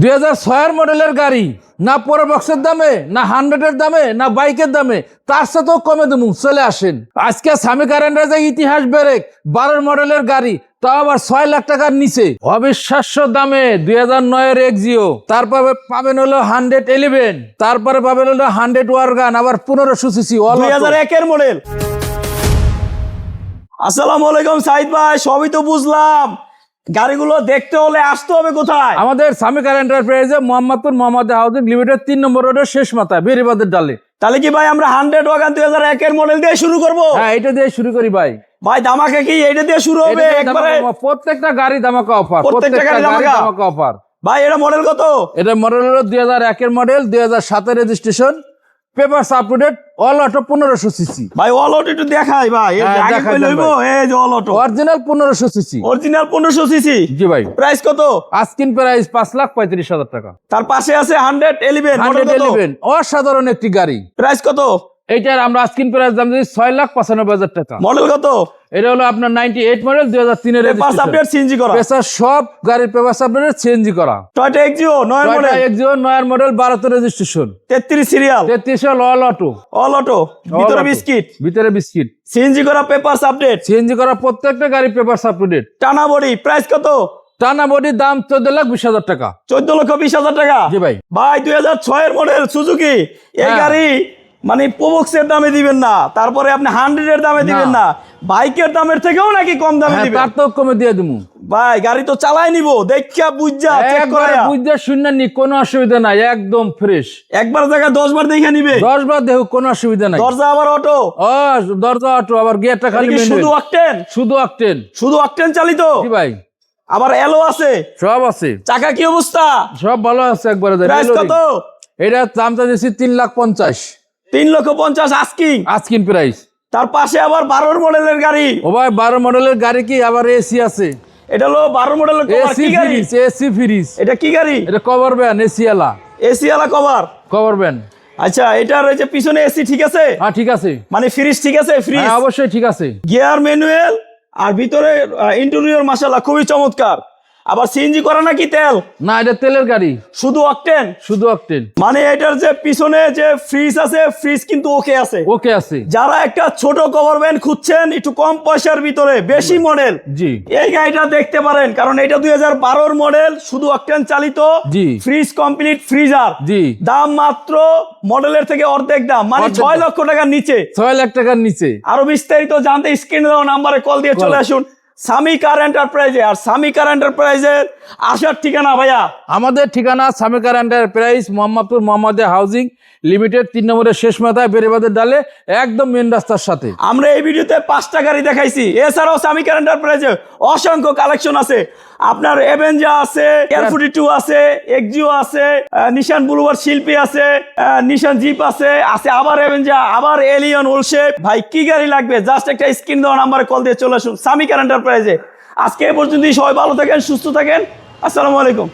2006 মডেলের গাড়ি, না পুরো বক্সের দামে, না 100-এর দামে, না বাইকের দামে, তার সাথেও কমে দেবো। চলে আসেন আজকে স্বামী কারেন্টের যে ইতিহাস ব্রেক 12 মডেলের গাড়ি, তাও আবার 6 লাখ টাকার নিচে অবিশ্বাস্য দামে 2009-এর এক্সিও। তারপরে পাবেন হলো 111, তারপরে পাবেন হলো 100 ওয়ারগান, আবার 1500 সিসি 2001-এর মডেল। আসসালামু আলাইকুম সাইদ ভাই, সবই তো বুঝলাম, গাড়িগুলো দেখতে হলে আসতে হবে কোথায়? আমাদের স্বামী কার এন্টারপ্রাইজে মোহাম্মদপুর মোহাম্মদ হাউজিং লিমিটেড 3 নম্বর রোডের শেষ মাথায় বেরিবাদের ডালে। তাহলে কি ভাই আমরা 100 ওয়াগন 2001-এর মডেল দিয়ে শুরু করব? হ্যাঁ, এটা দিয়ে শুরু করি ভাই। ভাই ধামাকা কি এইটা দিয়ে শুরু হবে? একবারে প্রত্যেকটা গাড়ি ধামাকা অফার, প্রত্যেকটা গাড়ি ধামাকা অফার। ভাই এটা মডেল কত? এটা মডেল হলো 2001-এর মডেল, 2007-এর registration, papers up to date, all auto 1500 CC. ভাই অল অটো একটু দেখাই ভাই, আগে কই লইবো? এই যে all auto original 1500 CC. Original 1500 CC. জি ভাই। প্রাইস কত? আস্কিং প্রাইস 5,35,000 টাকা। তার পাশে আছে 111 মডেল কত? 111 অসাধারণ একটি গাড়ি। প্রাইস কত? এইটার আমরা আস্কিং প্রাইস দাম দিই 6,95,000 টাকা। মডেল কত? এটা হলো আপনার 98 মডেল, 2003-এর পেপারস রেজিস্ট্রেশন। আপডেট সিএনজি করা। পেশার সব গাড়ির পেপারস আপডেট চেঞ্জ করা। Toyota Axio 9 model, Axio 9 model, 12 registration, 33 serial, 33 all auto. All auto, ভিতরে বিস্কিট, ভিতরে বিস্কিট, সিএনজি করা, পেপারস আপডেট, চেঞ্জ করা, প্রত্যেকটা গাড়ি পেপারস আপডেট। টানা বডি। প্রাইস কত? টানা বডির দাম 14,20,000 টাকা। 14,20,000 টাকা। জি ভাই। ভাই 2006-এর মডেল সুজুকি, এই হ্যাঁ। গাড়ি মানে প্রবক্সের দামে দিবেন না, তারপরে আপনি 100-এর দামে দিবেন না, বাইকের দামের থেকেও নাকি কম দামে হ্যাঁ, দিবেন? তার তো কমে দিয়ে দিমু ভাই গাড়ি তো চালাই নিব, দেখা বুঝা চেক একবারে করা, বুঝতে শুননা নি, কোনো অসুবিধা নাই, একদম ফ্রেশ। একবার জায়গা 10 বার দেখে নিবে। 10 বার দেখো, কোনো অসুবিধা নাই। দরজা আবার অটো। ও দরজা অটো, আবার গিয়ারটা খালি এটা কি শুধু অকটেন? শুধু অকটেন। শুধু অকটেন চালিত? জি ভাই। আবার এলো আছে, সব আছে। চাকা কি অবস্থা? সব ভালো আছে একবারে। প্রাইস কত? এটা দামটা দিচ্ছি 3,50,000। 3,50,000 আস্কিং। Asking price. তার পাশে আবার 12 মডেলের গাড়ি। ও ভাই, 12 মডেলের গাড়ি কি আবার এসি আছে? এটা হলো 12 মডেলের কভার। এসি কি গাড়ি? Fridge, AC fridge. এটা কি গাড়ি? এটা কভার ভ্যান, এসি আলা। এসি আলা কভার। Cover van. আচ্ছা, এটার ওই যে পিছনে এসি ঠিক আছে? হ্যাঁ ঠিক আছে। মানে ফ্রিজ ঠিক আছে? ফ্রিজ হ্যাঁ অবশ্যই ঠিক আছে। গিয়ার ম্যানুয়াল, আর ভিতরে ইন্টেরিয়র মাশাআল্লাহ খুবই চমৎকার। আবার সিএনজি করা নাকি তেল? না, এটা তেলের গাড়ি, শুধু অকটেন। শুধু অকটেন। মানে এটার যে পিছনে যে ফ্রিজ আছে, ফ্রিজ কিন্তু ওকে আছে। ওকে আছে। যারা একটা ছোট কভার ভ্যান খুঁজছেন একটু কম পয়সার ভিতরে, বেশি মডেল, জি, এই গাড়িটা দেখতে পারেন, কারণ এটা 2012-এর মডেল, শুধু অকটেন চালিত, জি, ফ্রিজ কমপ্লিট ফ্রিজার, জি। দাম মাত্র মডেলের থেকে অর্ধেক দাম, মানে 6 লক্ষ টাকার নিচে। 6 লাখ টাকার নিচে। আরো বিস্তারিত জানতে স্ক্রিনে দেওয়া নাম্বারে কল দিয়ে চলে আসুন স্বামী কার এন্টারপ্রাইজে। আর স্বামী কার এন্টারপ্রাইজের আসার ঠিকানা ভাইয়া? আমাদের ঠিকানা Swami car enterprise, Mohammadpur Mohammad housing limited, 3 নম্বরের শেষ মাথায় বেরিবাদের ডালে, একদম মেন রাস্তার সাথে। আমরা এই ভিডিওতে 5টা গাড়ি দেখাইছি, এছাড়াও স্বামী কার এন্টারপ্রাইজে অসংখ্য কালেকশন আছে। আপনার এভেঞ্জা আছে, এয়ার42 আছে, এক্সিও আছে, নিশান বুলুভার শিল্পী আছে, নিশান জিপ আছে, আবার এভেঞ্জা, আবার এলিয়ন ওলশেপ। ভাই কি গাড়ি লাগবে, জাস্ট একটা স্ক্রিন দেওয়া নাম্বারে কল দিয়ে চলে আসুন স্বামী কার এন্টারপ্রাইজে। আজকে এ পর্যন্তই, সবাই ভালো থাকেন, সুস্থ থাকেন, আসসালামু আলাইকুম।